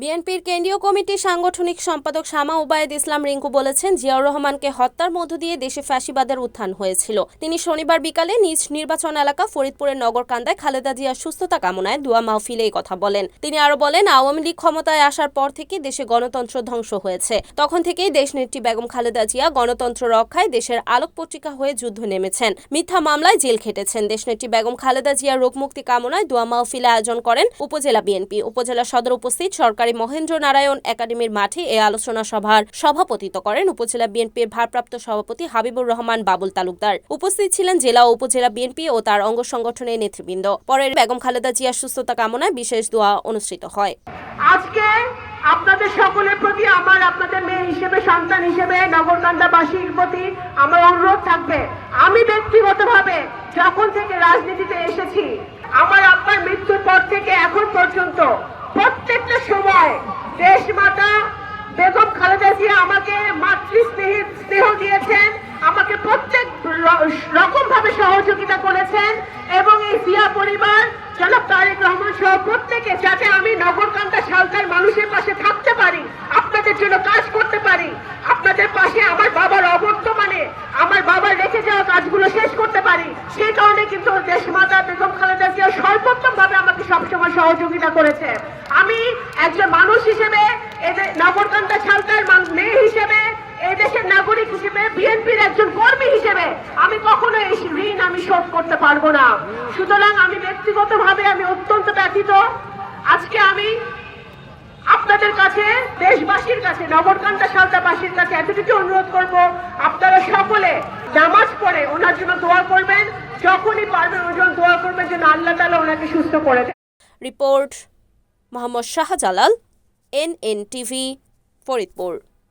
বিএনপির কেন্দ্রীয় কমিটির সাংগঠনিক সম্পাদক শামা ওবায়েদ ইসলাম রিঙ্কু বলেছেন, জিয়াউর রহমানকে হত্যার মধ্য দিয়ে দেশে ফ্যাসিবাদের উত্থান হয়েছিল। তিনি শনিবার বিকালে নিজ নির্বাচন এলাকা ফরিদপুরের নগরকান্দায় খালেদা জিয়ার সুস্থতা কামনায় দোয়া মাহফিলে এই কথা বলেন। তিনি আরো বলেন, আওয়ামী লীগ ক্ষমতায় আসার পর থেকে দেশে গণতন্ত্র ধ্বংস হয়েছে। তখন থেকেই দেশনেত্রী বেগম খালেদা জিয়া গণতন্ত্র রক্ষায় দেশের আলোক পত্রিকা হয়ে যুদ্ধ নেমেছেন, মিথ্যা মামলায় জেল খেটেছেন। দেশনেত্রী বেগম খালেদা জিয়ার রোগমুক্তি কামনায় দোয়া মাহফিলে আয়োজন করেন উপজেলা বিএনপি। উপজেলা সদর উপস্থিত সরকারি মহেন্দ্র নারায়ণ একাডেমির মাঠে এই আলোচনা সভার সভাপতিত্ব করেন উপজেলা বিএনপির ভারপ্রাপ্ত সভাপতি হাবিবুর রহমান বাবুল তালুকদার। উপস্থিত ছিলেন জেলা ও উপজেলা বিএনপি ও তার অঙ্গ সংগঠনের নেতৃবৃন্দ। পরে বেগম খালেদা জিয়ার সুস্থতা কামনায় বিশেষ দোয়া অনুষ্ঠিত হয়। আজকে আপনাদের সকলের প্রতি আপনাদের মেয়ে হিসেবে, সন্তান হিসেবে নগরকান্দাবাসীর প্রতি আমার অনুরোধ থাকবে, আমি ব্যক্তিগতভাবে যখন থেকে রাজনীতিতে এসেছি, আমার আব্বার মৃত্যুর পর থেকে এখন পর্যন্ত প্রত্যেকটা সময় দেশমাতা বেগম খালেদা জিয়া আমাকে স্নেহ দিয়েছেন, আমাকে প্রত্যেক রকম ভাবে সহযোগিতা করেছেন এবং এই জিয়া পরিবার জনাব তারেক রহমান সহ প্রত্যেকে যাতে আমি নগরকান্দা শালতার মানুষের পাশে থাকতে পারি, আপনাদের জন্য কাজ করতে পারি, আপনাদের পাশে আমার বাবার অবর্তমানে আমার বাবার রেখে যাওয়া কাজগুলো শেষ করতে পারি, সেই কারণে কিন্তু দেশমাতা বেগম খালেদা জিয়া সর্বোত্তম ভাবে আমাকে সবসময় সহযোগিতা করেছে। আমি একজন মানুষ হিসেবে, নগরকান্দা শালতার মেয়ে হিসেবে, এই দেশের নাগরিক হিসেবে, বিএনপির একজন কর্মী হিসেবে আমি কখনো এই ঋণ আমি শোধ করতে পারবো না। সুতরাং আমি ব্যক্তিগতভাবে আমি অত্যন্ত ব্যথিত। আজকে আমি আপনাদের কাছে, দেশবাসীর কাছে, নগরকান্দা শালতাবাসীর কাছে এতটুকু অনুরোধ করব, আপনারা সকলে নামাজ পড়ে ওনার জন্য দোয়া করবেন, যখনই পারবেন ওনার জন্য দোয়া করবেন যেন আল্লাহ তাআলা ওনাকে সুস্থ করে দেন। Report Mohammad Shahjalal, NNTV, Faridpur.